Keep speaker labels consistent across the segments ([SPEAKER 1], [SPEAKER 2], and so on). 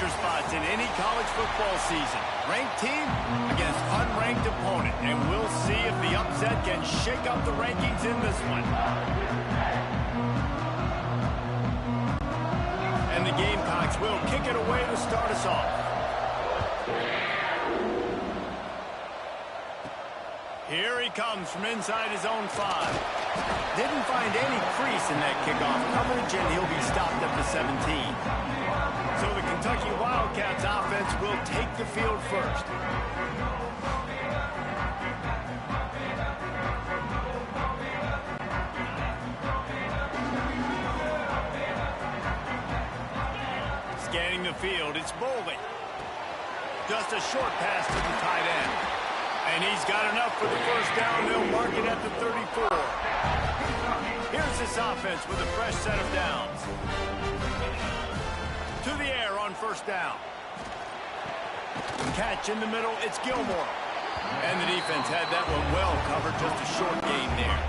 [SPEAKER 1] roster spots in any college football season. Ranked team against unranked opponent. And we'll see if the upset can shake up the rankings in this one. And the Gamecocks will kick it away to start us off. Here he comes from inside his own 5. Didn't find any crease in that kickoff coverage, and he'll be stopped at the 17. So the Kentucky Wildcats offense will take the field first. Scanning the field, it's Bowling. Just a short pass to the tight end. And he's got enough for the first down. They'll mark it at the 34. Here's this offense with a fresh set of downs. To the air on first down. Catch in the middle, it's Gilmore. And the defense had that one well covered, just a short gain there.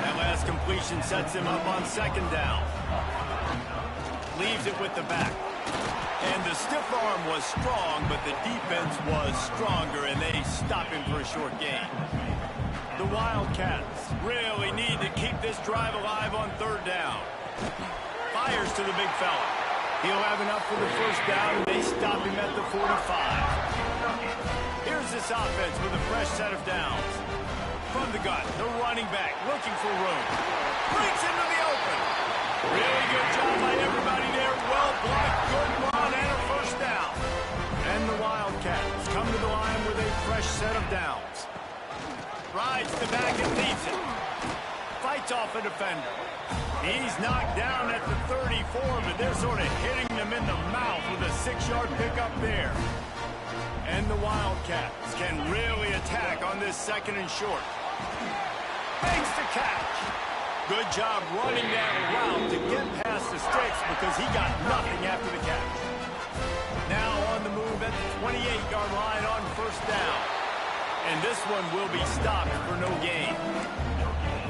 [SPEAKER 1] That last completion sets him up on second down. Leaves it with the back. And the stiff arm was strong, but the defense was stronger, and they stop him for a short gain. The Wildcats really need to keep this drive alive on third down. Fires to the big fella. He'll have enough for the first down, and they stop him at the 45. Here's this offense with a fresh set of downs. From the gun, the running back looking for room. Breaks into the open. Really good job by everybody there. Well blocked, good run, and a first down. And the Wildcats come to the line with a fresh set of downs. Rides the back and leaves it. Fights off a defender. He's knocked down at the 34, but they're sort of hitting him in the mouth with a 6-yard pickup there. And the Wildcats can really attack on this second and short. Makes the catch. Good job running that route to get past the sticks because he got nothing after the catch. Now on the move at the 28-yard line on first down. And this one will be stopped for no gain.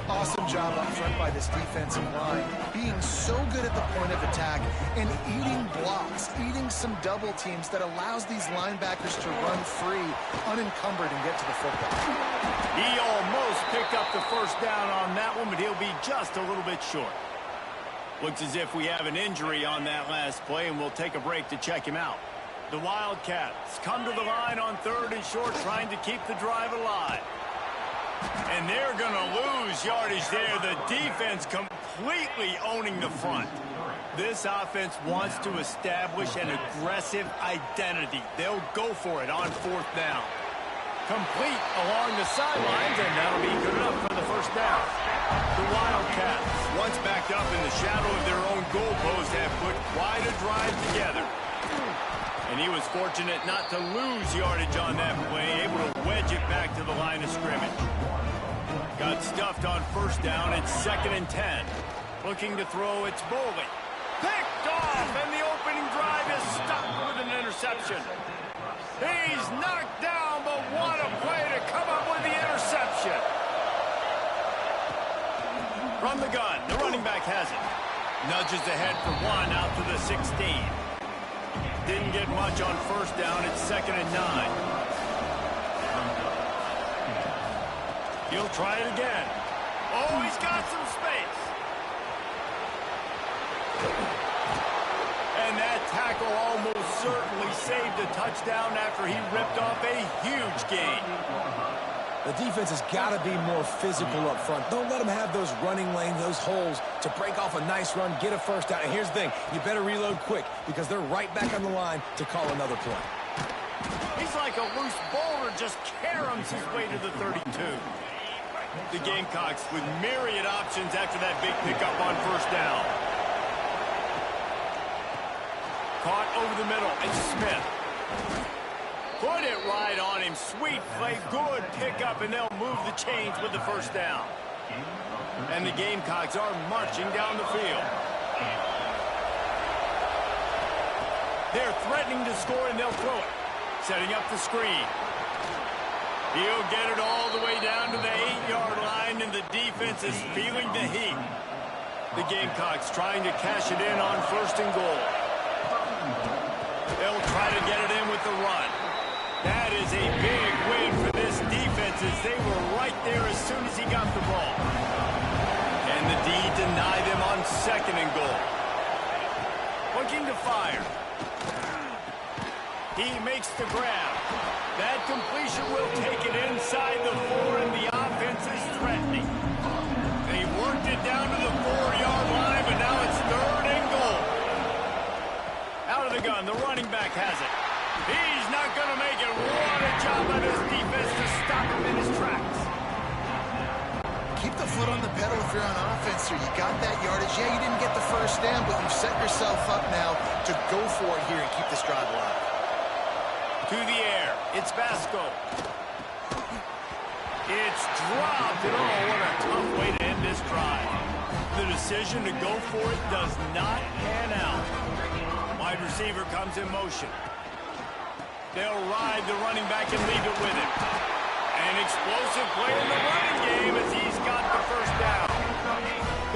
[SPEAKER 2] Awesome job up front by this defensive line. Being so good at the point of attack and eating blocks, eating some double teams that allows these linebackers to run free, unencumbered, and get to the football.
[SPEAKER 1] He almost picked up the first down on that one, but he'll be just a little bit short. Looks as if we have an injury on that last play, and we'll take a break to check him out. The Wildcats come to the line on third and short, trying to keep the drive alive. And they're going to lose yardage there. The defense completely owning the front. This offense wants to establish an aggressive identity. They'll go for it on fourth down. Complete along the sidelines, and that'll be good enough for the first down. The Wildcats, once backed up in the shadow of their own goalpost, have put quite a drive together. And he was fortunate not to lose yardage on that play, able to wedge it back to the line of scrimmage. Got stuffed on first down. It's 2nd and 10. Looking to throw, it's Bowling. Picked off, and the opening drive is stopped with an interception. He's knocked down, but what a play to come up with the interception. From the gun, the running back has it. Nudges ahead for one out to the 16. Didn't get much on first down. It's 2nd and 9. He'll try it again. Oh, he's got some space. And that tackle almost certainly saved a touchdown after he ripped off a huge gain.
[SPEAKER 3] The defense has got to be more physical up front. Don't let them have those running lanes, those holes to break off a nice run, get a first down. And here's the thing, you better reload quick because they're right back on the line to call another play.
[SPEAKER 1] He's like a loose boulder, just caroms his way to the 32. The Gamecocks with myriad options after that big pickup on first down. Caught over the middle, it's Smith. Put it right on him. Sweet play, good pickup, and they'll move the chains with the first down. And the Gamecocks are marching down the field. They're threatening to score, and they'll throw it. Setting up the screen. He'll get it all the way down to the 8-yard line, and the defense is feeling the heat. The Gamecocks trying to cash it in on 1st and goal. They'll try to get it in with the run. That is a big win for this defense as they were right there as soon as he got the ball. And the D denied them on 2nd and goal. Looking to fire. He makes the grab. That completion will take it inside the 4, and the offense is threatening. They worked it down to the 4-yard line, but now it's 3rd and goal. Out of the gun, the running back has it. He's not going to make it. What a job by this defense to stop him in his tracks.
[SPEAKER 2] Keep the foot on the pedal if you're on offense here. You got that yardage. Yeah, you didn't get the first down, but you've set yourself up now to go for it here and keep this drive alive.
[SPEAKER 1] To the air. It's Vasco. It's dropped. And oh, what a tough way to end this drive. The decision to go for it does not pan out. Wide receiver comes in motion. They'll ride the running back and leave it with him. An explosive play in the running game as he's got the first down.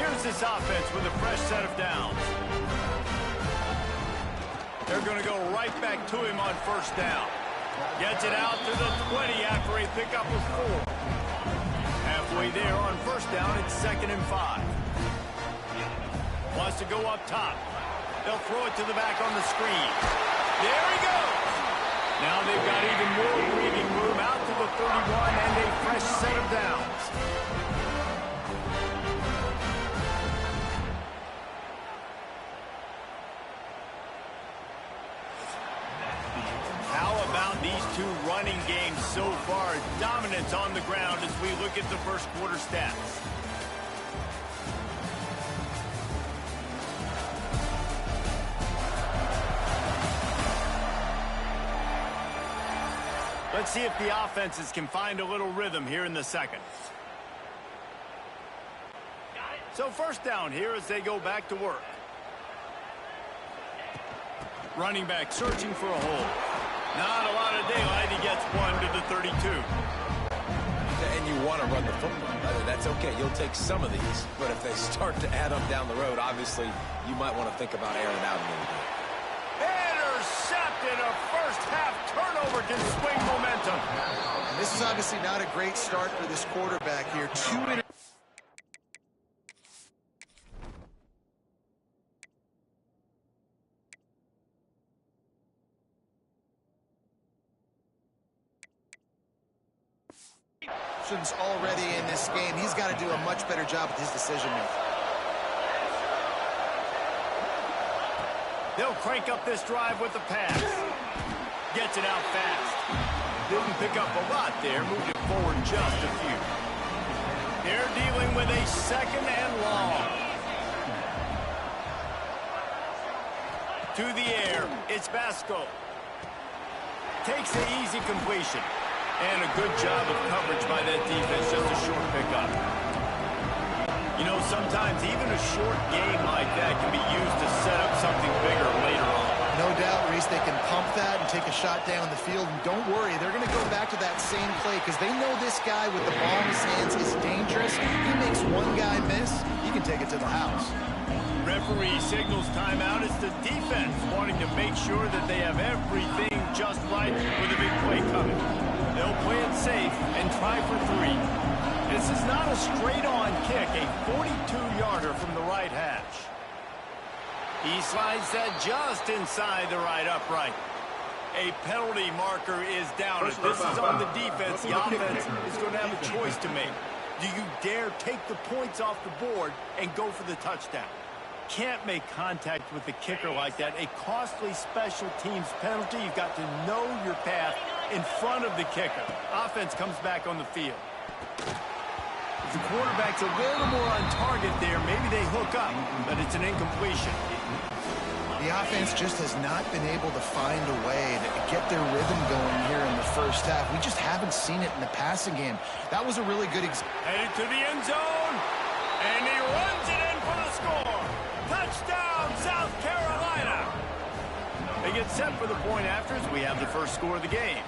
[SPEAKER 1] Here's this offense with a fresh set of downs. They're going to go right back to him on 1st down. Gets it out to the 20 after a pickup of 4. Halfway there on 1st down, it's 2nd and 5. Wants to go up top. They'll throw it to the back on the screen. There he goes. Now they've got even more breathing room out to the 31 and a fresh set of downs. How about these two running games so far? Dominance on the ground as we look at the first quarter stats. Let's see if the offenses can find a little rhythm here in the second. So 1st down here as they go back to work. Running back searching for a hole. Not a lot of daylight. He gets 1 to the 32.
[SPEAKER 3] And you want to run the football. That's okay. You'll take some of these. But if they start to add up down the road, obviously, you might want to think about airing out a little bit.
[SPEAKER 1] Intercepted. A first-half turnover can swing momentum.
[SPEAKER 2] And this is obviously not a great start for this quarterback here. 2 interceptions. Already in this game. He's got to do a much better job with his decision making.
[SPEAKER 1] They'll crank up this drive with the pass. Gets it out fast. Didn't pick up a lot there. Moved it forward just a few. They're dealing with a 2nd and long. To the air. It's Vasco. Takes the easy completion. And a good job of coverage by that defense, just a short pickup. You know, sometimes even a short game like that can be used to set up something bigger later on.
[SPEAKER 2] No doubt, Reese, they can pump that and take a shot down the field. And don't worry, they're going to go back to that same play because they know this guy with the ball in his hands is dangerous. He makes one guy miss, he can take it to the house.
[SPEAKER 1] Referee signals timeout. It's the defense wanting to make sure that they have everything just right with a big play coming. They'll play it safe and try for 3. This is not a straight-on kick, a 42-yarder from the right hash. He slides that just inside the right upright. A penalty marker is down. If this is on the defense, the offense is going to have a choice to make. Do you dare take the points off the board and go for the touchdown? Can't make contact with the kicker like that. A costly special teams penalty. You've got to know your path in front of the kicker. Offense comes back on the field. If the quarterback's a little more on target there, maybe they hook up, but it's an incompletion.
[SPEAKER 2] The offense just has not been able to find a way to get their rhythm going here in the first half. We just haven't seen it in the passing game. That was a really good example.
[SPEAKER 1] Headed to the end zone, and he runs it in for the score. Touchdown, South Carolina. They get set for the point after as we have the first score of the game.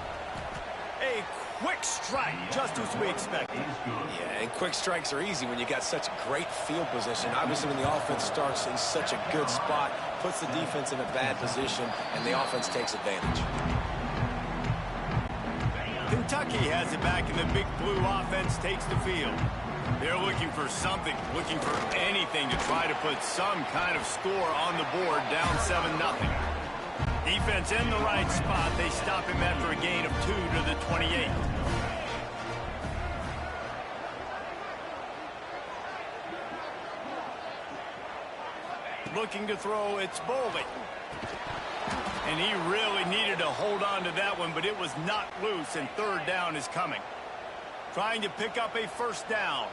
[SPEAKER 1] A quick strike, just as we expected.
[SPEAKER 3] Yeah, and quick strikes are easy when you got such great field position. Obviously, when the offense starts in such a good spot, puts the defense in a bad position, and the offense takes advantage.
[SPEAKER 1] Kentucky has it back, and the big blue offense takes the field. They're looking for something, looking for anything to try to put some kind of score on the board, down 7-0. Defense in the right spot. They stop him after a gain of 2 to the 28. Looking to throw, it's Bowling. And he really needed to hold on to that one, but it was not loose, and third down is coming. Trying to pick up a first down.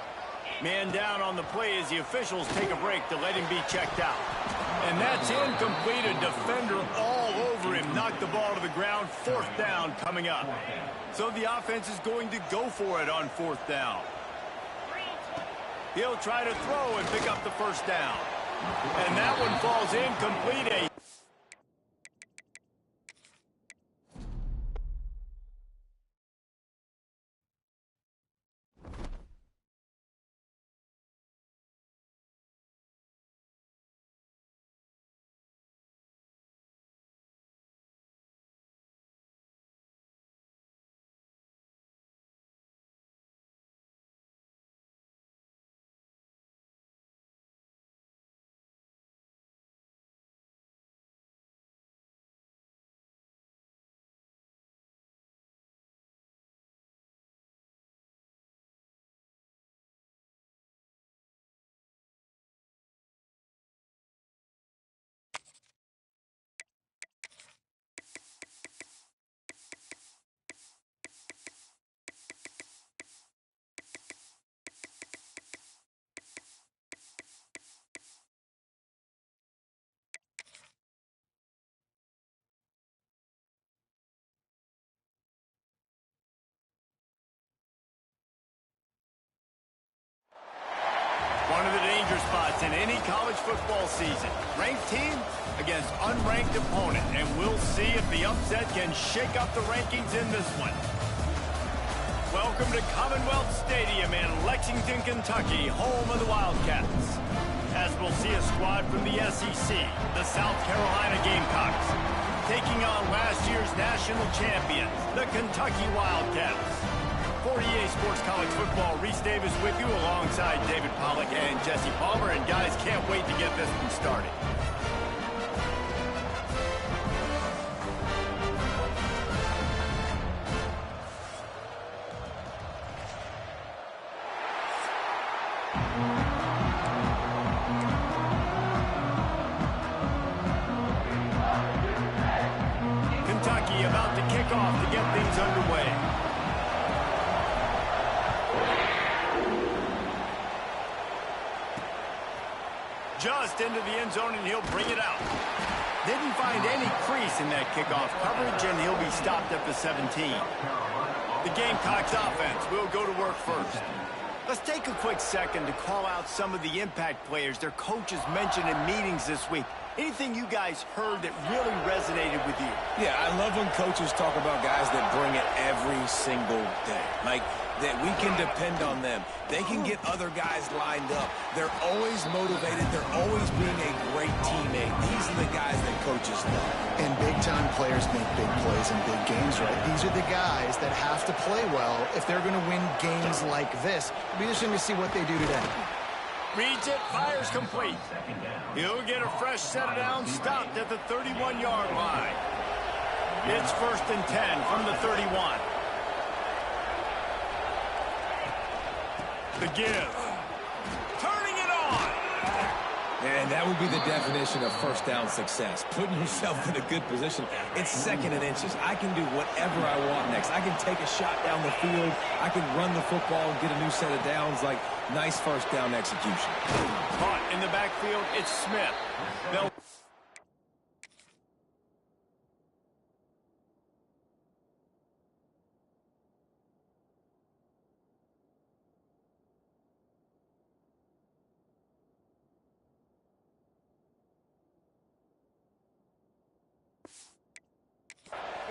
[SPEAKER 1] Man down on the play as the officials take a break to let him be checked out. And that's incomplete. A defender all over him. Knocked the ball to the ground. Fourth down coming up. So the offense is going to go for it on fourth down. He'll try to throw and pick up the first down. And that one falls incomplete. One of the danger spots in any college football season. Ranked team against unranked opponent. And we'll see if the upset can shake up the rankings in this one. Welcome to Commonwealth Stadium in Lexington, Kentucky, home of the Wildcats. As we'll see a squad from the SEC, the South Carolina Gamecocks, taking on last year's national champions, the Kentucky Wildcats. For EA Sports College Football, Reese Davis with you alongside David Pollack and Jesse Palmer. And guys, can't wait to get this one started. Kentucky about to kick off to get things underway. Just into the end zone, and he'll bring it out. Didn't find any crease in that kickoff coverage, and he'll be stopped at the 17. The Gamecocks offense will go to work first. Let's take a quick second to call out some of the impact players their coaches mentioned in meetings this week. Anything you guys heard that really resonated with you?
[SPEAKER 3] Yeah, I love when coaches talk about guys that bring it every single day. Like, that we can depend on them. They can get other guys lined up. They're always motivated. They're always being a great teammate. These are the guys that coaches love.
[SPEAKER 2] And big-time players make big plays in big games, right? These are the guys that have to play well if they're going to win games like this. It'll be interesting to see what they do today.
[SPEAKER 1] Reads it, fires complete. He'll get a fresh set of downs, stopped at the 31-yard line. It's 1st and 10 from the 31. The give. Turning it on.
[SPEAKER 3] And that would be the definition of first down success. Putting yourself in a good position. It's 2nd and inches. I can do whatever I want next. I can take a shot down the field. I can run the football and get a new set of downs. Like, nice first down execution.
[SPEAKER 1] Caught in the backfield, it's Smith. They'll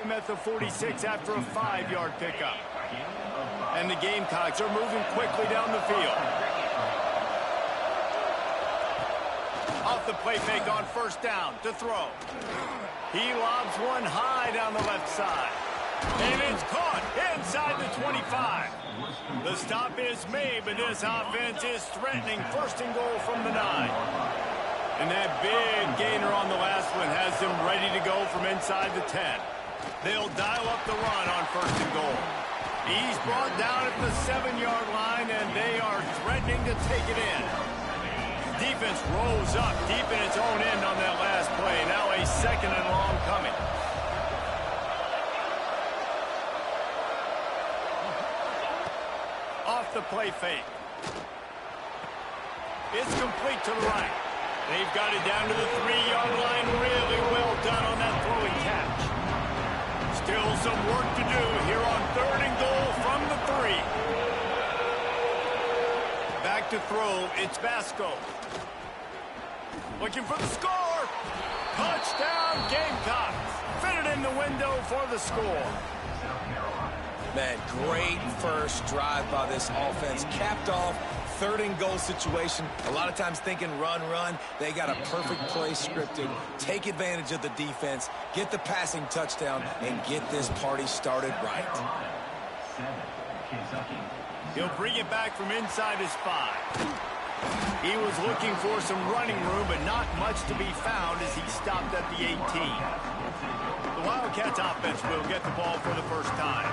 [SPEAKER 1] him at the 46 after a 5-yard pickup. And the Gamecocks are moving quickly down the field. Off the play fake on first down to throw. He lobs one high down the left side. And it's caught inside the 25. The stop is made, but this offense is threatening first and goal from the 9. And that big gainer on the last one has them ready to go from inside the 10. They'll dial up the run on first and goal. He's brought down at the 7-yard line, and they are threatening to take it in. Defense rolls up deep in its own end on that last play. Now a second and long coming. Off the play fake. It's complete to the right. They've got it down to the 3-yard line. Really well done on that throwing catch. Still some work to do here on third and goal from the 3. Back to throw. It's Basco. Looking for the score. Touchdown, Gamecocks. Fit it in the window for the score.
[SPEAKER 3] Man, great first drive by this offense. Capped off, third and goal situation. A lot of times thinking run, run. They got a perfect play scripted. Take advantage of the defense, get the passing touchdown, and get this party started right.
[SPEAKER 1] He'll bring it back from inside his 5. He was looking for some running room, but not much to be found as he stopped at the 18. The Wildcats offense will get the ball for the first time.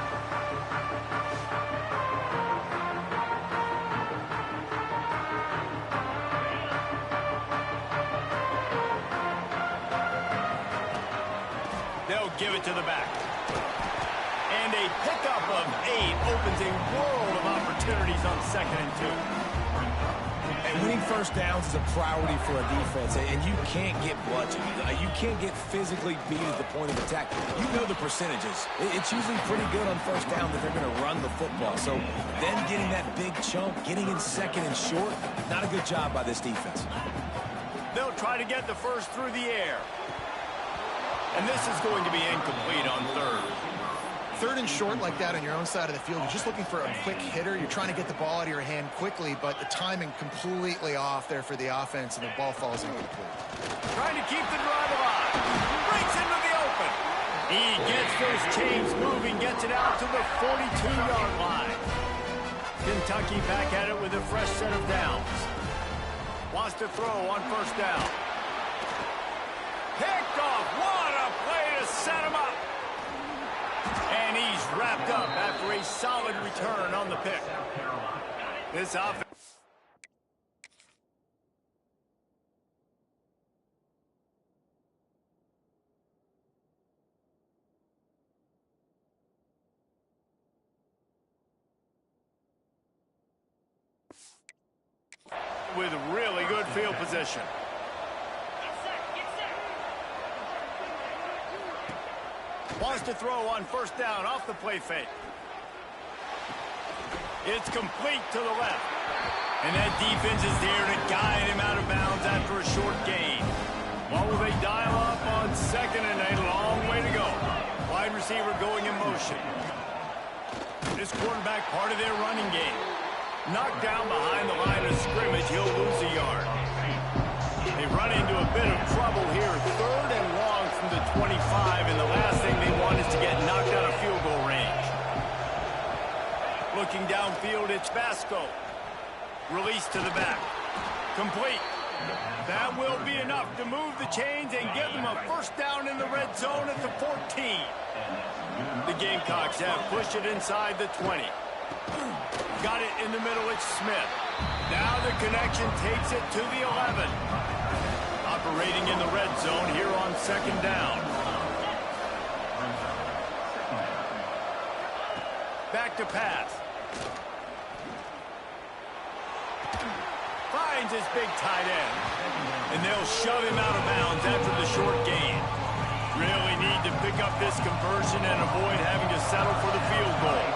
[SPEAKER 1] They'll give it to the back. And a pickup of 8 opens a world of opportunities on second and 2.
[SPEAKER 3] And winning first downs is a priority for a defense, and you can't get bludgeoned. You can't get physically beat at the point of attack. You know the percentages. It's usually pretty good on first down that they're going to run the football. So then getting that big chunk, getting in second and short, not a good job by this defense.
[SPEAKER 1] They'll try to get the first through the air. And this is going to be incomplete on third.
[SPEAKER 2] Third and short like that on your own side of the field, you're just looking for a quick hitter. You're trying to get the ball out of your hand quickly, but the timing completely off there for the offense, and the ball falls incomplete.
[SPEAKER 1] Trying to keep the drive alive. Breaks into the open. He gets those chains moving, gets it out to the 42-yard line. Kentucky back at it with a fresh set of downs. Wants to throw on first down. Picked off. What a play to set him up. And he's wrapped up after a solid return on the pick. This offense. With really good field position. Wants to throw on first down off the play fake. It's complete to the left. And that defense is there to guide him out of bounds after a short gain. What will they dial up on second and a long way to go? Wide receiver going in motion. This quarterback part of their running game. Knocked down behind the line of scrimmage, he'll lose a yard. They run into a bit of trouble here. Third and long from the 25, and the last thing they want is to get knocked out of field goal range. Looking downfield, it's Basco. Release to the back. Complete. That will be enough to move the chains and give them a first down in the red zone at the 14. The Gamecocks have pushed it inside the 20. Got it in the middle, it's Smith. Now the connection takes it to the 11. Operating in the red zone here on second down. Back to pass. Finds his big tight end. And they'll shove him out of bounds after the short gain. Really need to pick up this conversion and avoid having to settle for the field goal.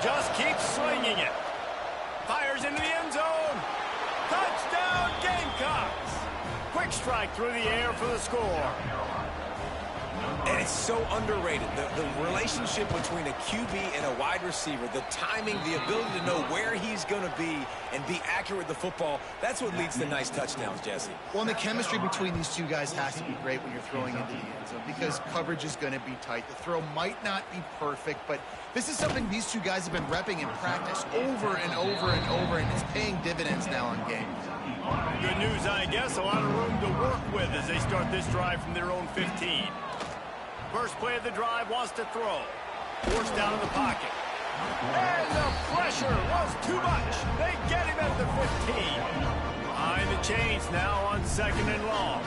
[SPEAKER 1] Just keep slinging it. Fires into the end zone. Touchdown, Gamecocks. Quick strike through the air for the score.
[SPEAKER 3] And it's so underrated. The relationship between a QB and a wide receiver, the timing, the ability to know where he's going to be and be accurate with the football, that's what leads to nice touchdowns, Jesse.
[SPEAKER 2] Well, and the chemistry between these two guys has to be great when you're throwing into the end zone because coverage is going to be tight. The throw might not be perfect, but this is something these two guys have been repping in practice over and over and over, and it's paying dividends now in games.
[SPEAKER 1] Good news, I guess. A lot of room to work with as they start this drive from their own 15. First play of the drive, wants to throw. Forced down in the pocket. And the pressure was too much. They get him at the 15. Behind the chains now on 2nd and long.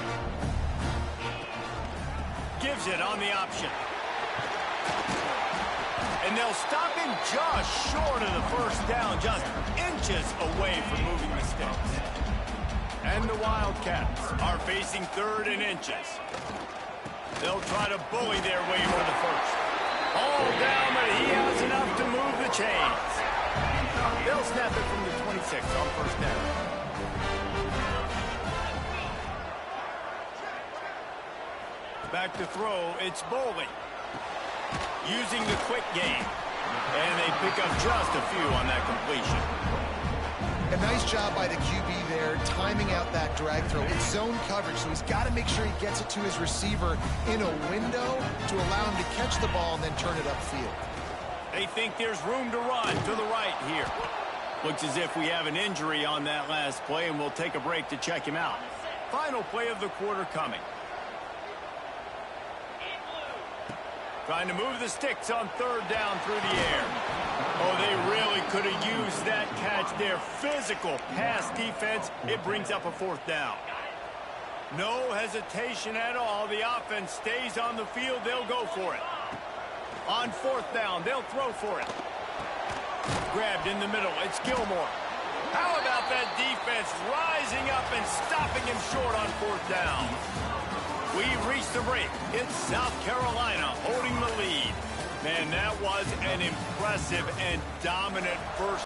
[SPEAKER 1] Gives it on the option. And they'll stop him just short of the first down, just inches away from moving the sticks. And the Wildcats are facing 3rd and inches. They'll try to bully their way for the first. All down, but he has enough to move the chains. They'll snap it from the 26 on first down. Back to throw, it's Bowling. Using the quick game. And they pick up just a few on that completion.
[SPEAKER 2] A nice job by the QB there, timing out that drag throw. It's zone coverage, so he's got to make sure he gets it to his receiver in a window to allow him to catch the ball and then turn it upfield.
[SPEAKER 1] They think there's room to run to the right here. Looks as if we have an injury on that last play, and we'll take a break to check him out. Final play of the quarter coming. Trying to move the sticks on 3rd down through the air. Oh, they really could have used that catch there. Physical pass defense. It brings up a 4th down. No hesitation at all. The offense stays on the field. They'll go for it. On 4th down, they'll throw for it. Grabbed in the middle. It's Gilmore. How about that defense rising up and stopping him short on 4th down? We've reached the break. It's South Carolina holding the lead. Man, that was an impressive and dominant first.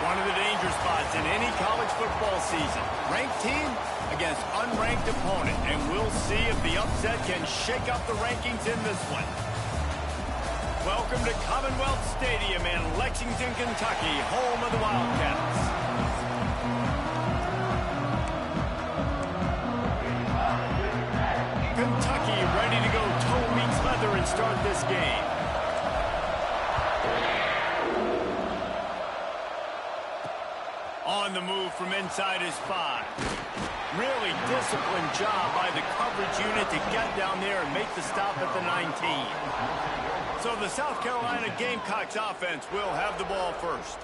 [SPEAKER 1] One of the danger spots in any college football season. Ranked team against unranked opponent. And we'll see if the upset can shake up the rankings in this one. Welcome to Commonwealth Stadium in Lexington, Kentucky, home of the Wildcats. Kentucky ready to go toe meets leather and start this game. On the move from inside his 5. Really disciplined job by the coverage unit to get down there and make the stop at the 19. So the South Carolina Gamecocks offense will have the ball first.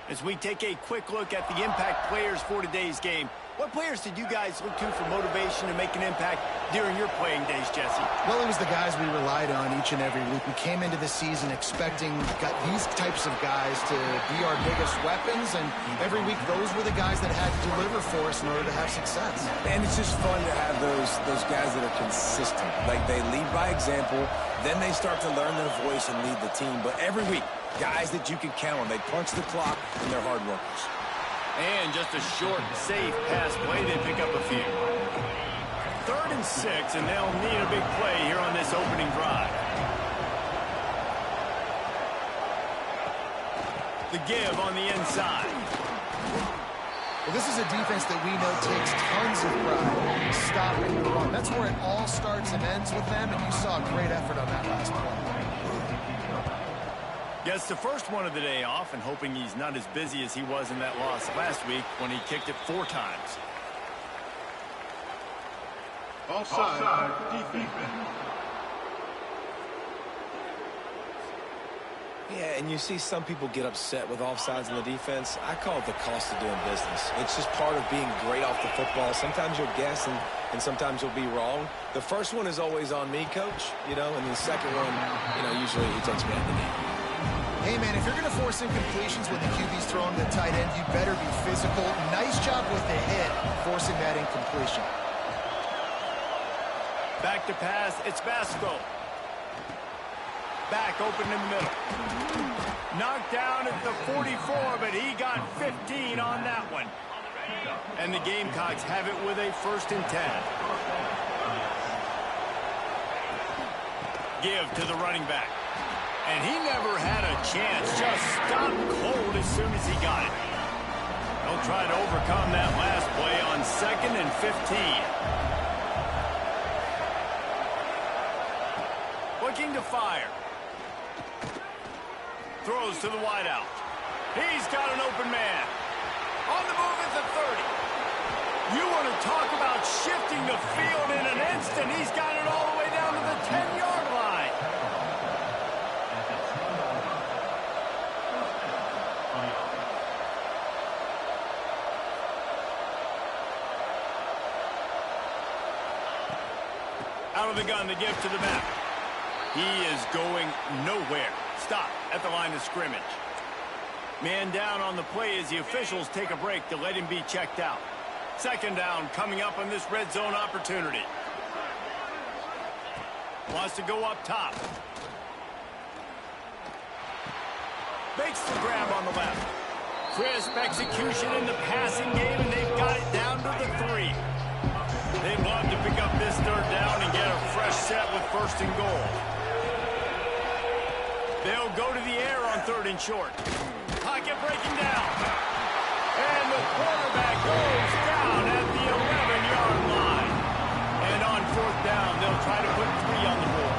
[SPEAKER 1] As we take a quick look at the impact players for today's game, what players did you guys look to for motivation to make an impact during your playing days, Jesse?
[SPEAKER 2] Well, it was the guys we relied on each and every week. We came into the season expecting these types of guys to be our biggest weapons, and every week those were the guys that had to deliver for us in order to have success.
[SPEAKER 3] And it's just fun to have those guys that are consistent. Like, they lead by example, then they start to learn their voice and lead the team. But every week, guys that you can count on. They punch the clock, and they're hard workers.
[SPEAKER 1] And just a short, safe pass play. They pick up a few. 3rd and 6, and they'll need a big play here on this opening drive. The give on the inside.
[SPEAKER 2] Well, this is a defense that we know takes tons of pride in stopping the run. That's where it all starts and ends with them, and you saw a great effort on that last play.
[SPEAKER 1] Gets the first one of the day off, and hoping he's not as busy as he was in that loss last week when he kicked it 4 times.
[SPEAKER 4] Offside defense.
[SPEAKER 3] Yeah, and you see some people get upset with offsides in the defense. I call it the cost of doing business. It's just part of being great off the football. Sometimes you'll guess and sometimes you'll be wrong. The first one is always on me, Coach, and the second one, usually he takes me out of the game.
[SPEAKER 2] Hey, man, if you're going to force incompletions when the QB's throwing to the tight end, you better be physical. Nice job with the hit, forcing that incompletion.
[SPEAKER 1] Back to pass, it's Basco. Back open in the middle. Knocked down at the 44, but he got 15 on that one. And the Gamecocks have it with a 1st and 10. Give to the running back. And he never had a chance. Just stopped cold as soon as he got it. They'll try to overcome that last play on 2nd and 15. Looking to fire. Throws to the wideout. He's got an open man. On the move at the 30. You want to talk about shifting the field in an instant. He's got it all the way down to the 10-yard line. Out of the gun, the give to the back. He is going nowhere. Stop at the line of scrimmage. Man down on the play as the officials take a break to let him be checked out. 2nd down coming up on this red zone opportunity. Wants to go up top. Makes the grab on the left. Crisp execution in the passing game, and they've got it down to the 3. They'd love to pick up this 3rd down and get a fresh set with 1st and goal. They'll go to the air on 3rd and short. Pocket breaking down. And the quarterback goes down at the 11-yard line. And on 4th down, they'll try to put 3 on the board.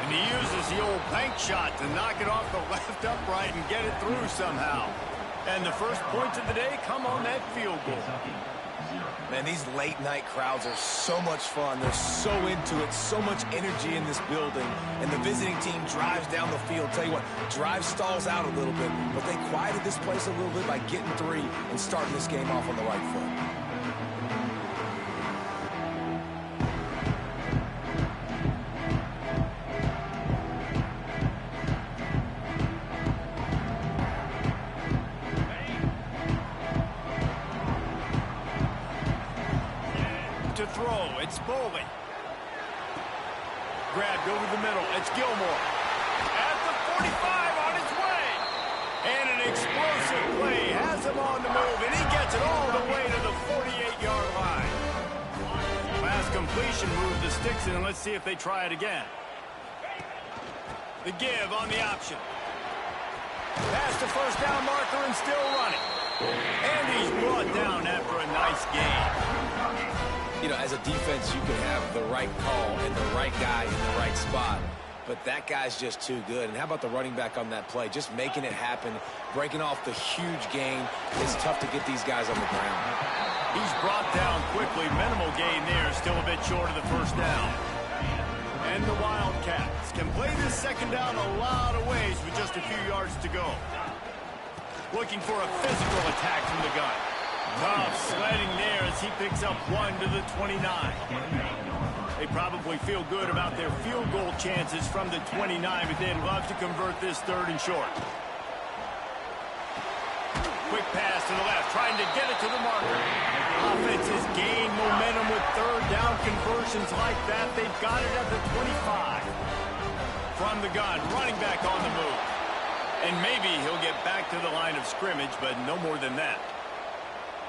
[SPEAKER 1] And he uses the old bank shot to knock it off the left upright and get it through somehow. And the first points of the day come on that field goal.
[SPEAKER 3] Man, these late-night crowds are so much fun. They're so into it, so much energy in this building. And the visiting team drives down the field. Tell you what, drive stalls out a little bit, but they quieted this place a little bit by getting 3 and starting this game off on the right foot.
[SPEAKER 1] To throw, it's Bowling. Grabbed over the middle, it's Gilmore. At the 45 on his way. And an explosive play has him on the move, and he gets it all the way to the 48-yard line. Last completion moved the sticks in, and let's see if they try it again. The give on the option. Past the 1st down marker and still running. And he's brought down after a nice gain.
[SPEAKER 3] As a defense, you can have the right call and the right guy in the right spot, but that guy's just too good. And how about the running back on that play? Just making it happen, breaking off the huge gain. It's tough to get these guys on the ground.
[SPEAKER 1] He's brought down quickly. Minimal gain there, still a bit short of the 1st down. And the Wildcats can play this 2nd down a lot of ways with just a few yards to go. Looking for a physical attack from the gun. Tough sledding there as he picks up 1 to the 29. They probably feel good about their field goal chances from the 29, but they'd love to convert this 3rd and short. Quick pass to the left, trying to get it to the marker. Offense has gained momentum with 3rd down conversions like that. They've got it at the 25. From the gun, running back on the move. And maybe he'll get back to the line of scrimmage, but no more than that.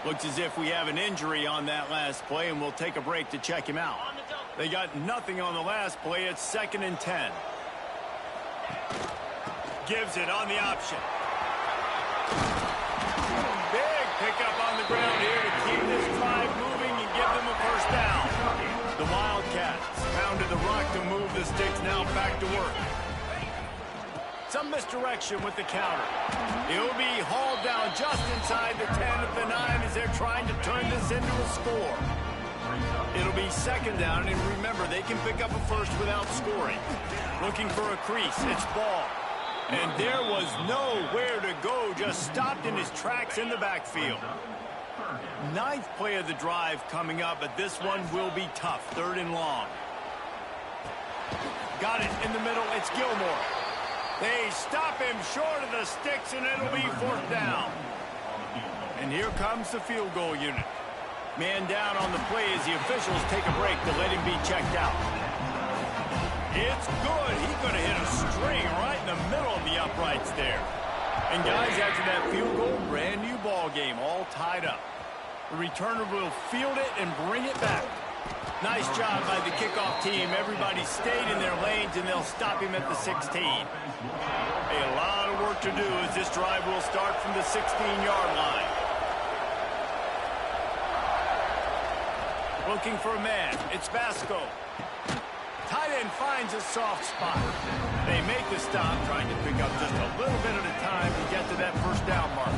[SPEAKER 1] Looks as if we have an injury on that last play, and we'll take a break to check him out. They got nothing on the last play. It's 2nd and 10. Gives it on the option. Big pickup on the ground here to keep this drive moving and give them a 1st down. The Wildcats pounded the rock to move the sticks, now back to work. Some misdirection with the counter. He'll be hauled down just inside the 10 of the 9 as they're trying to turn this into a score. It'll be second down, and remember, they can pick up a first without scoring. Looking for a crease. It's ball. And there was nowhere to go, just stopped in his tracks in the backfield. Ninth play of the drive coming up, but this one will be tough. Third and long. Got it in the middle. It's Gilmore. They stop him short of the sticks, and it'll be fourth down. And here comes the field goal unit. Man down on the play as the officials take a break to let him be checked out. It's good. He's going to hit a string right in the middle of the uprights there. And guys, after that field goal, brand new ball game, all tied up. The returner will field it and bring it back. Nice job by the kickoff team. Everybody stayed in their lanes, and they'll stop him at the 16. A lot of work to do as this drive will start from the 16-yard line. Looking for a man. It's Vasco. Tight end finds a soft spot. They make the stop, trying to pick up just a little bit at a time to get to that first down marker.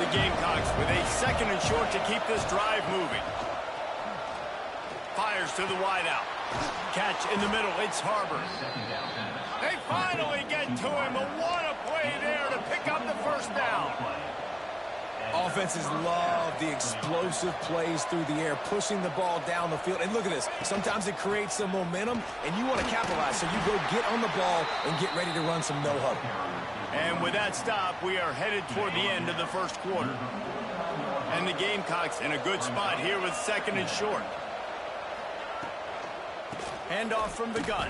[SPEAKER 1] The Gamecocks with a second and short to keep this drive moving. Fires to the wideout. Catch in the middle. It's Harbor. They finally get to him. But what a play there to pick up the first down.
[SPEAKER 3] Offenses love the explosive plays through the air, pushing the ball down the field. And look at this. Sometimes it creates some momentum, and you want to capitalize. So you go get on the ball and get ready to run some no-huddle.
[SPEAKER 1] And with that stop, we are headed toward the end of the first quarter. And the Gamecocks in a good spot here with second and short. Handoff from the gun.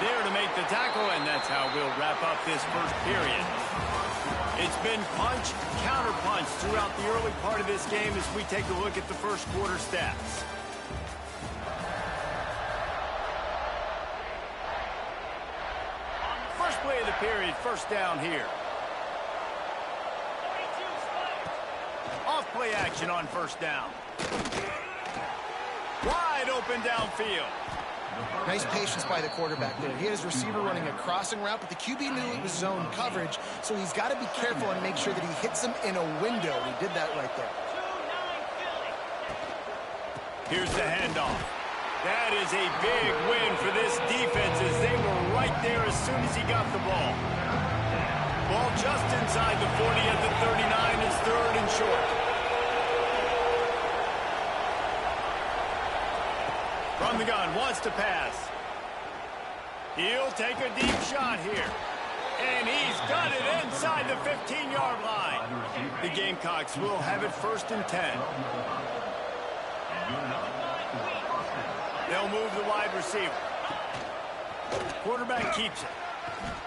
[SPEAKER 1] There to make the tackle, and that's how we'll wrap up this first period. It's been punch, counter-punch throughout the early part of this game as we take a look at the first quarter stats. First play of the period, first down here. Off play action on first down. Wide open downfield.
[SPEAKER 2] Nice patience by the quarterback there. He had his receiver running a crossing route, but the QB knew it was zone coverage, so he's got to be careful and make sure that he hits him in a window. He did that right there.
[SPEAKER 1] Here's the handoff. That is a big win for this defense as they were right there as soon as he got the ball. Ball just inside the 40 at the 39 is third and short. From the gun, wants to pass. He'll take a deep shot here. And he's got it inside the 15-yard line. The Gamecocks will have it first and 10. They'll move the wide receiver. Quarterback keeps it.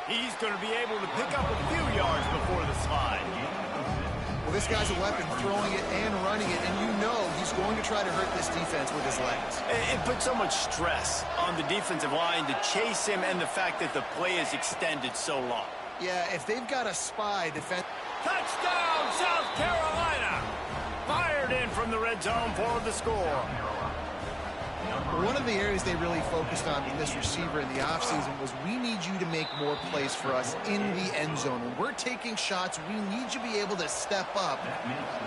[SPEAKER 1] He's going to be able to pick up a few yards before the slide.
[SPEAKER 2] Well, this guy's a weapon, throwing it and running it, and you know he's going to try to hurt this defense with his legs.
[SPEAKER 1] It puts so much stress on the defensive line to chase him and the fact that the play is extended so long.
[SPEAKER 2] Yeah, if they've got a spy defense...
[SPEAKER 1] Touchdown, South Carolina! Fired in from the red zone for the score.
[SPEAKER 2] One of the areas they really focused on with this receiver in the offseason was we need you to make more plays for us in the end zone. When we're taking shots, we need you to be able to step up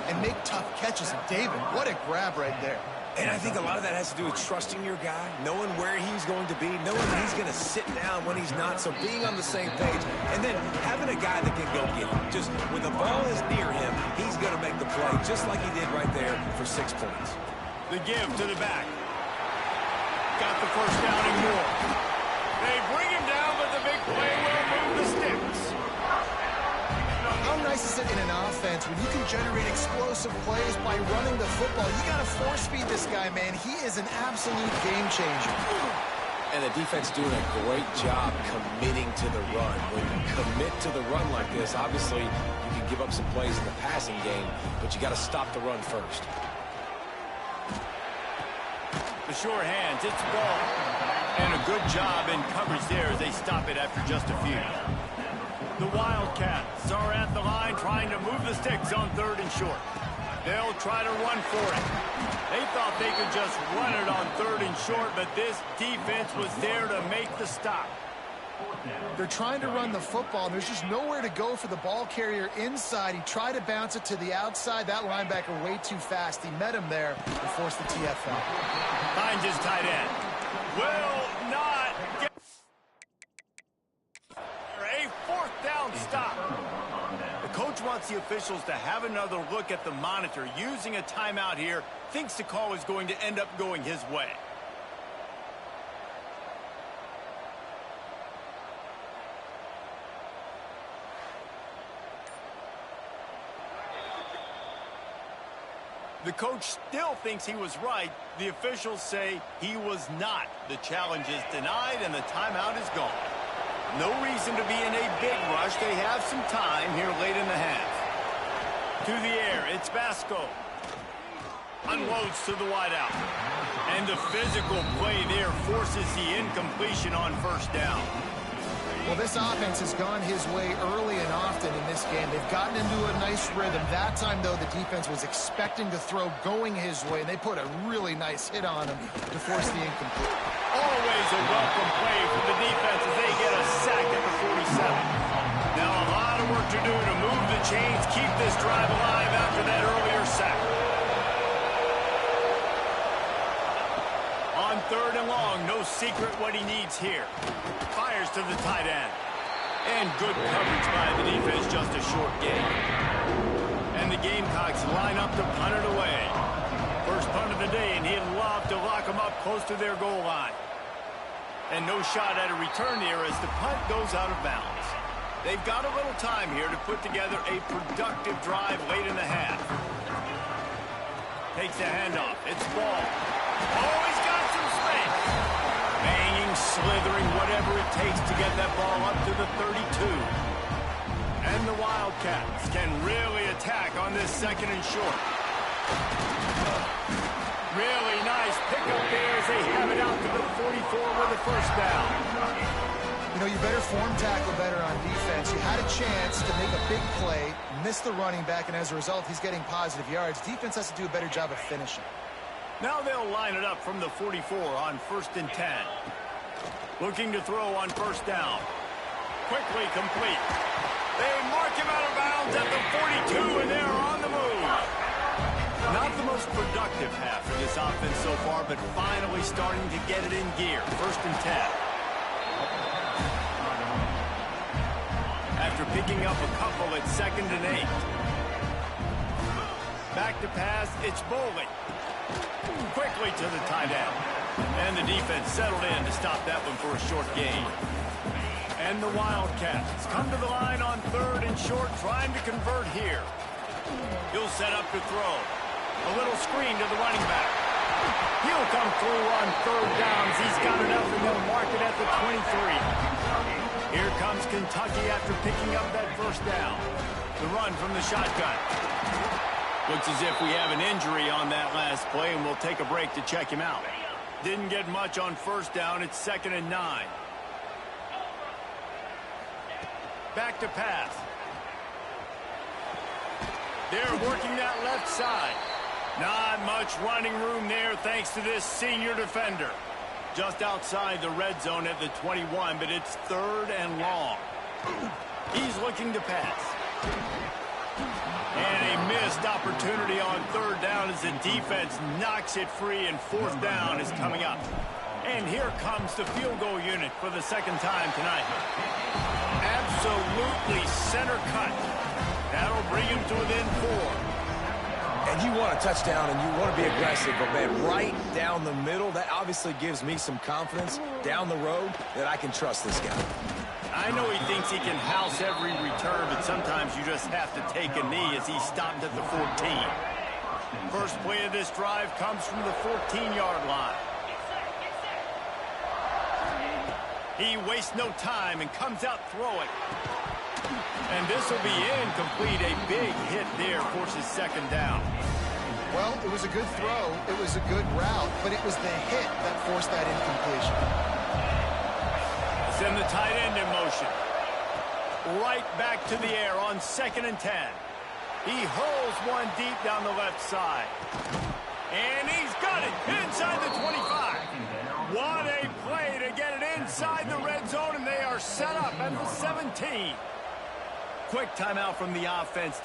[SPEAKER 2] and make tough catches. And David, what a grab right there.
[SPEAKER 3] And I think a lot of that has to do with trusting your guy, knowing where he's going to be, knowing that he's going to sit down when he's not, so being on the same page, and then having a guy that can go get him. Just when the ball is near him, he's going to make the play, just like he did right there for 6 points.
[SPEAKER 1] The give to the back. Got the first down and more. They bring him down, but the big play will move the sticks.
[SPEAKER 2] How nice is it in an offense when you can generate explosive plays by running the football? You got to force feed this guy, man. He is an absolute game changer.
[SPEAKER 3] And the defense doing a great job committing to the run. When you commit to the run like this, obviously you can give up some plays in the passing game, but you got to stop the run first.
[SPEAKER 1] The sure hands, it's ball. And a good job in coverage there as they stop it after just a few. The Wildcats are at the line trying to move the sticks on third and short. They'll try to run for it. They thought they could just run it on third and short, but this defense was there to make the stop.
[SPEAKER 2] They're trying to run the football, and there's just nowhere to go for the ball carrier inside. He tried to bounce it to the outside. That linebacker way too fast. He met him there and forced the TFL.
[SPEAKER 1] Finds his tight end. Will not get a fourth down stop. The coach wants the officials to have another look at the monitor. Using a timeout here, thinks the call is going to end up going his way. The coach still thinks he was right. The officials say he was not. The challenge is denied and the timeout is gone. No reason to be in a big rush. They have some time here late in the half. To the air, it's Vasco. Unloads to the wideout. And the physical play there forces the incompletion on first down.
[SPEAKER 2] Well, this offense has gone his way early and often in this game. They've gotten into a nice rhythm. That time, though, the defense was expecting to throw going his way, and they put a really nice hit on him to force the incomplete.
[SPEAKER 1] Always a welcome play for the defense as they get a sack at the 47. Now a lot of work to do to move the chains, keep this drive alive after that earlier sack. On third and long, no secret what he needs here. Fires to the tight end. And good coverage by the defense, just a short gain. And the Gamecocks line up to punt it away. First punt of the day, and he'd love to lock them up close to their goal line. And no shot at a return here as the punt goes out of bounds. They've got a little time here to put together a productive drive late in the half. Takes the handoff. It's ball. Oh, he's got some space. Banging, slithering, whatever it takes to get that ball up to the 32. And the Wildcats can really attack on this second and short. Really nice pickup there as they have it out to the 44 with a first down.
[SPEAKER 2] You know, you better form tackle better on defense. You had a chance to make a big play, miss the running back, and as a result, he's getting positive yards. Defense has to do a better job of finishing.
[SPEAKER 1] Now they'll line it up from the 44 on 1st and 10. Looking to throw on first down. Quickly complete. They mark him out of bounds at the 42, and they're on the move. Not the most productive half for this offense so far, but finally starting to get it in gear. 1st and 10. After picking up a couple at 2nd and 8. Back to pass, it's Bowling. Quickly to the tight end. And the defense settled in to stop that one for a short gain. And the Wildcats come to the line on 3rd and short, trying to convert here. He'll set up to throw. A little screen to the running back. He'll come through on 3rd downs. He's got enough, and they'll mark it at the 23. Here comes Kentucky after picking up that first down. The run from the shotgun. Looks as if we have an injury on that last play, and we'll take a break to check him out. Didn't get much on first down. It's 2nd and 9. Back to pass. They're working that left side. Not much running room there thanks to this senior defender. Just outside the red zone at the 21, but it's 3rd and long. He's looking to pass. And a missed opportunity on 3rd down as the defense knocks it free, and 4th down is coming up. And here comes the field goal unit for the 2nd time tonight. Absolutely center cut. That'll bring him to within 4.
[SPEAKER 3] And you want a touchdown and you want to be aggressive, but man, right down the middle, that obviously gives me some confidence down the road that I can trust this guy.
[SPEAKER 1] I know he thinks he can house every return, but sometimes you just have to take a knee as he stopped at the 14. First play of this drive comes from the 14-yard line. He wastes no time and comes out throwing. And this will be incomplete. A big hit there forces 2nd down.
[SPEAKER 2] Well, it was a good throw. It was a good route, but it was the hit that forced that incompletion.
[SPEAKER 1] Send the tight end in motion. Right back to the air on 2nd and 10. He hurls one deep down the left side. And he's got it inside the 25. What a play to get it inside the red zone, and they are set up at the 17. Quick timeout from the offense.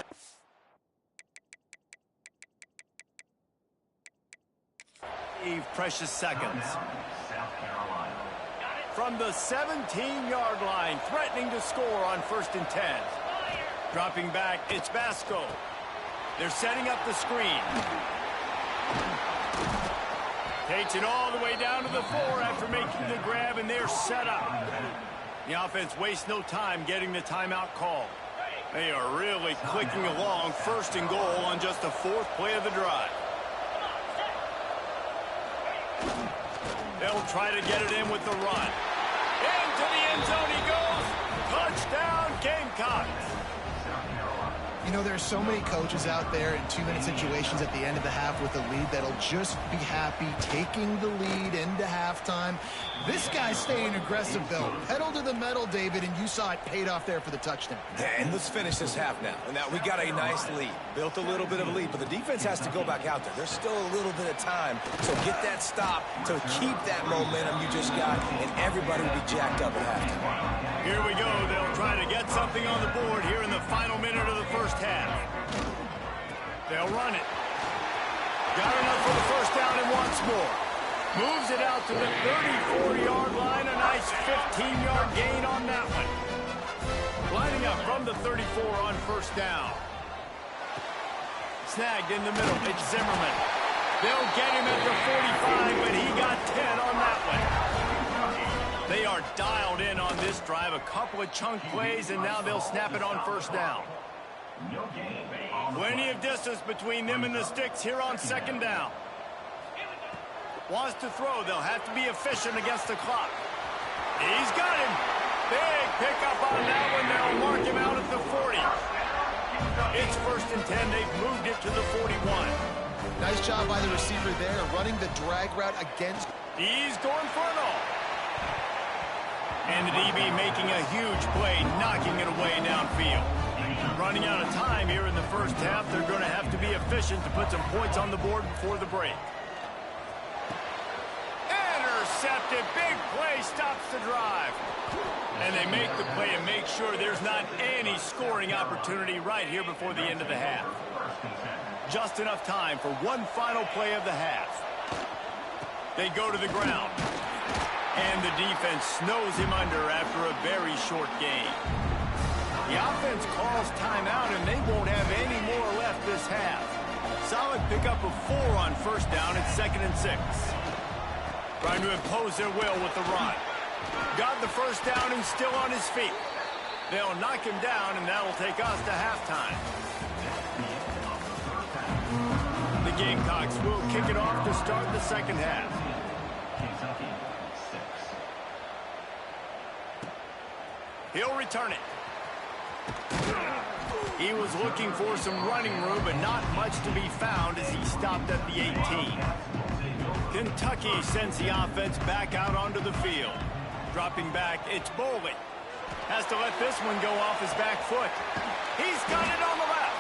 [SPEAKER 1] Precious seconds. From the 17-yard line, threatening to score on 1st and 10. Dropping back, it's Basco. They're setting up the screen. Takes it all the way down to the 4 after making the grab, and they're set up. The offense wastes no time getting the timeout call. They are really clicking along, 1st and goal on just the 4th play of the drive. They'll try to get it in with the run. Into the end zone he goes. Touchdown, Gamecocks.
[SPEAKER 2] You know, there's so many coaches out there in 2-minute situations at the end of the half with a lead that'll just be happy taking the lead into halftime. This guy's staying aggressive, though. Pedal to the metal, David, and you saw it paid off there for the touchdown.
[SPEAKER 3] And let's finish this half now. Now, we got a nice lead. Built a little bit of a lead, but the defense has to go back out there. There's still a little bit of time. So get that stop to keep that momentum you just got, and everybody will be jacked up at halftime.
[SPEAKER 1] Here we go. They'll try to get something on the board here in the final minute of the first half. They'll run it. Got enough for the first down and wants more. Moves it out to the 34-yard line. A nice 15-yard gain on that one. Lining up from the 34 on 1st down. Snagged in the middle. It's Zimmerman. They'll get him at the 45, but he got 10 on that one. They are dialed in on this drive. A couple of chunk plays, and now they'll snap it on 1st down. Plenty of distance between them and the sticks here on 2nd down. Wants to throw. They'll have to be efficient against the clock. He's got him. Big pickup on that one. They'll mark him out at the 40. It's 1st and 10. They've moved it to the 41.
[SPEAKER 2] Nice job by the receiver there, running the drag route against.
[SPEAKER 1] He's going for it all. And the DB making a huge play, knocking it away downfield. Running out of time here in the first half. They're going to have to be efficient to put some points on the board before the break. Intercepted. Big play stops the drive. And they make the play and make sure there's not any scoring opportunity right here before the end of the half. Just enough time for one final play of the half. They go to the ground. And the defense snows him under after a very short game. The offense calls timeout, and they won't have any more left this half. Solid pickup of 4 on 1st down at 2nd and 6. Trying to impose their will with the run. Got the 1st down and still on his feet. They'll knock him down, and that'll take us to halftime. The Gamecocks will kick it off to start the 2nd half. He'll return it. He was looking for some running room, but not much to be found as he stopped at the 18. Kentucky sends the offense back out onto the field. Dropping back, it's Bowling. Has to let this one go off his back foot. He's got it on the left.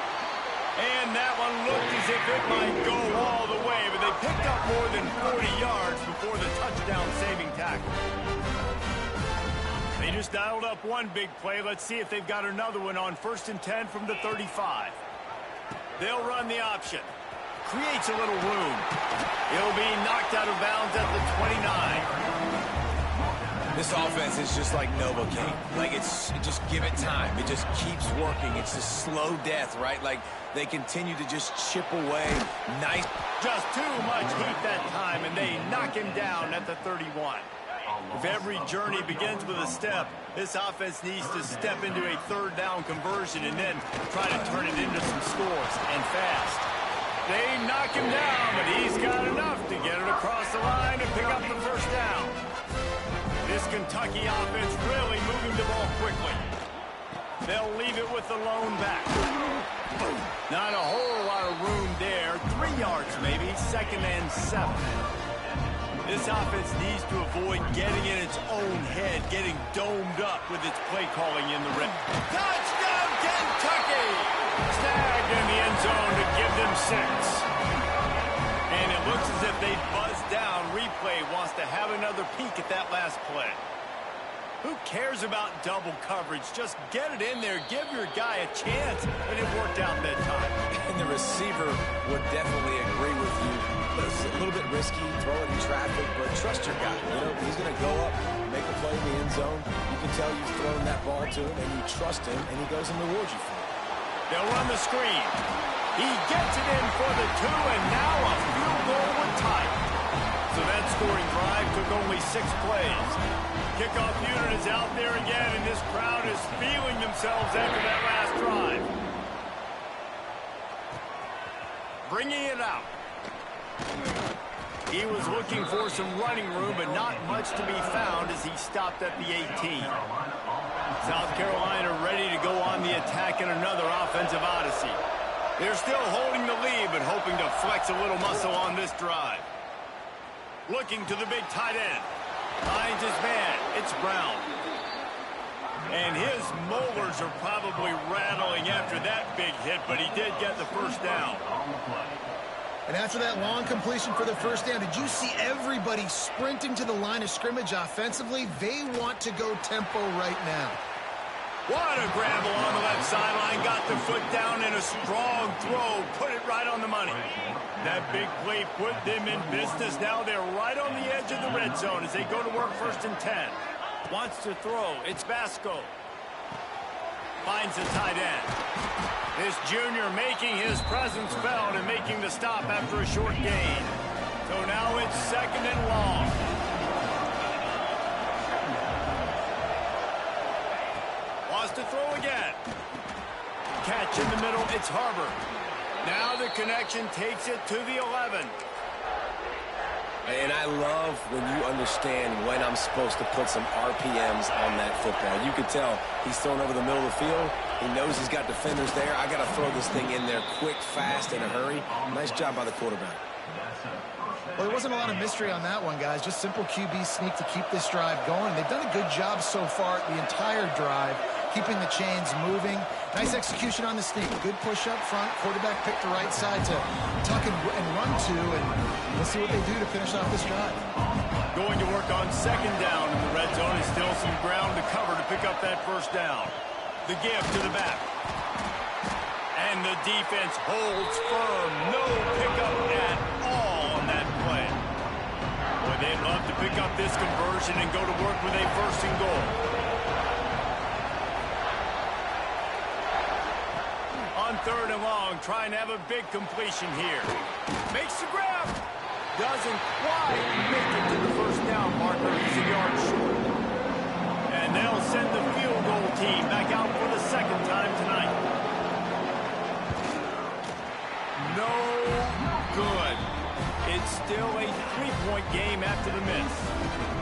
[SPEAKER 1] And that one looked as if it might go all the way, but they picked up more than 40 yards before the touchdown-saving tackle. They just dialed up one big play. Let's see if they've got another one on 1st and 10 from the 35. They'll run the option. Creates a little room. It'll be knocked out of bounds at the 29.
[SPEAKER 3] This offense is just like Novocaine. Like, just give it time. It just keeps working. It's a slow death, right? Like, they continue to just chip away. Nice.
[SPEAKER 1] Just too much heat that time, and they knock him down at the 31. If every journey begins with a step, this offense needs to step into a 3rd down conversion and then try to turn it into some scores, and fast. They knock him down, but he's got enough to get it across the line and pick up the 1st down. This Kentucky offense really moving the ball quickly. They'll leave it with the lone back. Not a whole lot of room there. 3 yards maybe, 2nd and 7. This offense needs to avoid getting in its own head, getting domed up with its play calling in the red. Touchdown, Kentucky! Snagged in the end zone to give them 6. And it looks as if they buzzed down. Replay wants to have another peek at that last play. Who cares about double coverage? Just get it in there. Give your guy a chance. And it worked out that time.
[SPEAKER 3] And the receiver would definitely agree with you. It's a little bit risky, throw it in traffic, but trust your guy. You know, he's going to go up, make a play in the end zone. You can tell you've thrown that ball to him, and you trust him, and he goes and rewards you for it.
[SPEAKER 1] They'll run the screen. He gets it in for the 2, and now a field goal would tie it. So that scoring drive took only 6 plays. Kickoff unit is out there again, and this crowd is feeling themselves after that last drive. Bringing it out. He was looking for some running room, but not much to be found as he stopped at the 18. South Carolina ready to go on the attack in another offensive odyssey. They're still holding the lead, but hoping to flex a little muscle on this drive. Looking to the big tight end. Finds his man. It's Brown. And his molars are probably rattling after that big hit, but he did get the first down.
[SPEAKER 2] And after that long completion for the first down, did you see everybody sprinting to the line of scrimmage offensively? They want to go tempo right now.
[SPEAKER 1] What a grab along the left sideline. Got the foot down in a strong throw. Put it right on the money. That big play put them in business. Now they're right on the edge of the red zone as they go to work 1st and 10. Wants to throw. It's Vasco. Finds the tight end. This junior making his presence felt and making the stop after a short gain. So now it's 2nd and long. Wants to throw again. Catch in the middle. It's Harbor. Now the connection takes it to the 11.
[SPEAKER 3] And I love when you understand when I'm supposed to put some RPMs on that football. You can tell he's thrown over the middle of the field. He knows he's got defenders there. I got to throw this thing in there quick, fast, in a hurry. Nice job by the quarterback.
[SPEAKER 2] Well, there wasn't a lot of mystery on that one, guys. Just simple QB sneak to keep this drive going. They've done a good job so far the entire drive, keeping the chains moving. Nice execution on the sneak. Good push up front. Quarterback picked the right side to tuck and run to, and let's see what they do to finish off this drive.
[SPEAKER 1] Going to work on 2nd down in the red zone. Is still some ground to cover to pick up that first down. The give to the back. And the defense holds firm. No pickup at all on that play. Boy, they'd love to pick up this conversion and go to work with a 1st and goal. On 3rd and long, trying to have a big completion here. Makes the grab. Doesn't quite make it to the first down marker. He's a yard short. And they'll send the field goal team back out for the 2nd time tonight. No good. It's still a 3-point game after the miss.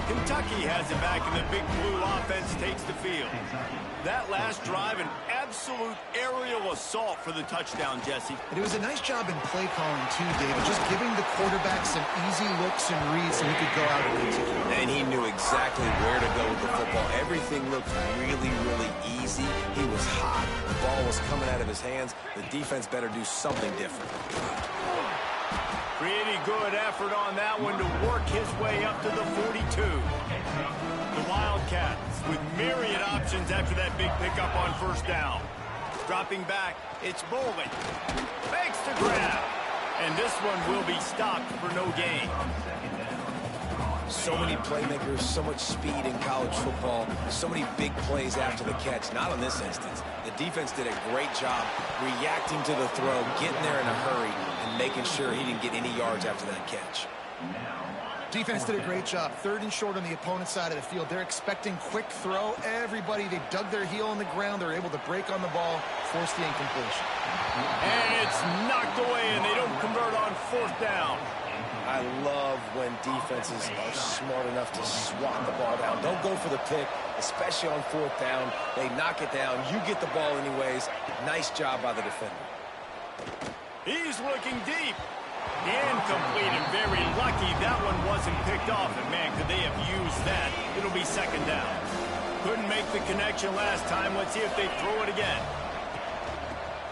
[SPEAKER 1] Kentucky has it back, and the big blue offense takes the field. That last drive, an absolute aerial assault for the touchdown, Jesse.
[SPEAKER 2] And it was a nice job in play calling, too, David. Just giving the quarterback some easy looks and reads so he could go out and execute.
[SPEAKER 3] And he knew exactly where to go with the football. Everything looked really, really easy. He was hot. The ball was coming out of his hands. The defense better do something different.
[SPEAKER 1] Pretty good effort on that one to work his way up to the 42. The Wildcats with myriad options after that big pickup on 1st down. Dropping back, it's Bowling. Makes the grab. And this one will be stopped for no gain.
[SPEAKER 3] So many playmakers, so much speed in college football, so many big plays after the catch. Not in this instance. The defense did a great job reacting to the throw, getting there in a hurry, and making sure he didn't get any yards after that catch.
[SPEAKER 2] Defense did a great job. 3rd and short on the opponent's side of the field. They're expecting quick throw. Everybody, they dug their heel on the ground. They're able to break on the ball, force the incompletion.
[SPEAKER 1] And it's knocked away, and they don't convert on 4th down.
[SPEAKER 3] I love when defenses are smart enough to swat the ball down. Don't go for the pick, especially on 4th down. They knock it down. You get the ball anyways. Nice job by the defender.
[SPEAKER 1] He's looking deep. Incomplete, and very lucky that one wasn't picked off. And, man, could they have used that? It'll be 2nd down. Couldn't make the connection last time. Let's see if they throw it again.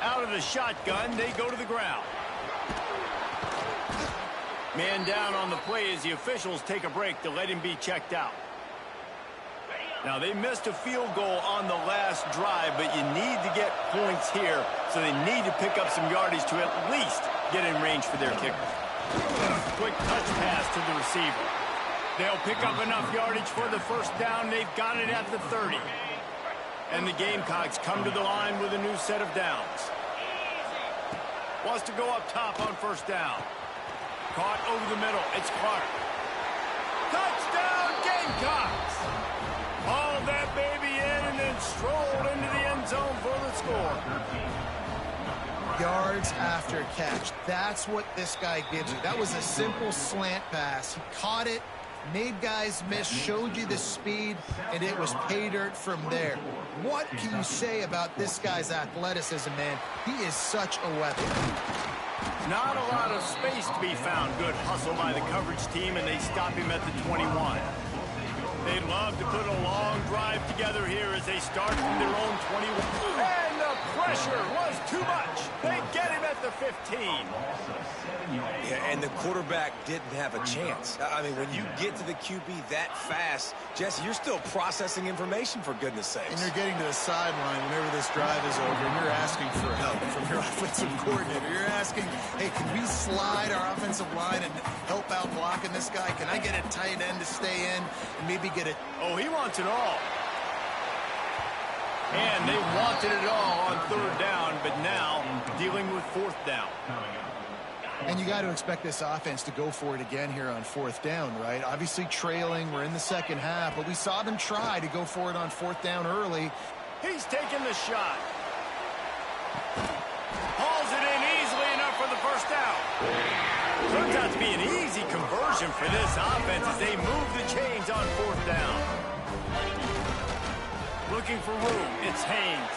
[SPEAKER 1] Out of the shotgun, they go to the ground. Man down on the play as the officials take a break to let him be checked out. Now, they missed a field goal on the last drive, but you need to get points here, so they need to pick up some yardage to at least get in range for their kicker. Quick touch pass to the receiver. They'll pick up enough yardage for the first down. They've got it at the 30. And the Gamecocks come to the line with a new set of downs. Wants to go up top on first down. Caught over the middle. It's Clark. Touchdown, Gamecocks! Hauled that baby in and then strolled into the end zone for the score.
[SPEAKER 2] Yards after catch. That's what this guy gives you. That was a simple slant pass. He caught it, made guys miss, showed you the speed, and it was pay dirt from there. What can you say about this guy's athleticism, man? He is such a weapon.
[SPEAKER 1] Not a lot of space to be found. Good hustle by the coverage team, and they stop him at the 21. They'd love to put a long drive together here as they start from their own 21. And the pressure was too much. They get him at the 15.
[SPEAKER 3] Yeah, and the quarterback didn't have a chance. I mean, when you get to the QB that fast, Jesse, you're still processing information, for goodness sakes.
[SPEAKER 2] And you're getting to the sideline whenever this drive is over, and you're asking for help from your offensive coordinator. You're asking, hey, can we slide our offensive line and help out blocking this guy? Can I get a tight end to stay in and maybe get it?
[SPEAKER 1] Oh, he wants it all. And they wanted it all on third down, but now dealing with fourth down.
[SPEAKER 2] And you got to expect this offense to go for it again here on fourth down, right? Obviously trailing, we're in the second half, but we saw them try to go for it on fourth down early.
[SPEAKER 1] He's taking the shot. Hauls it in easily enough for the first down. Turns out to be an easy conversion for this offense as they move the chains on fourth down. Looking for room, it's Haynes.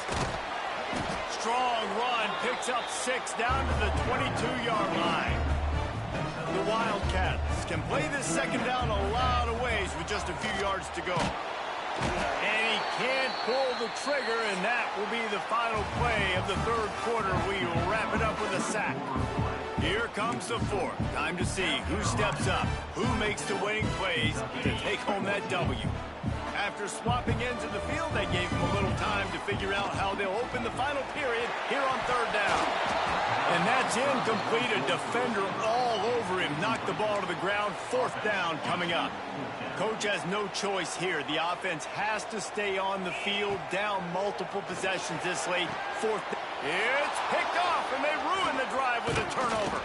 [SPEAKER 1] Strong run, picks up 6 down to the 22-yard line. The Wildcats can play this second down a lot of ways with just a few yards to go. And he can't pull the trigger, and that will be the final play of the third quarter. We will wrap it up with a sack. Here comes the fourth. Time to see who steps up, who makes the winning plays to take home that W. After swapping ends of the field, they gave him a little time to figure out how they'll open the final period here on third down. And that's incomplete. A defender all over him. Knocked the ball to the ground. Fourth down coming up. Coach has no choice here. The offense has to stay on the field, down multiple possessions this late. Fourth. It's picked off, and they ruin the drive with a turnover.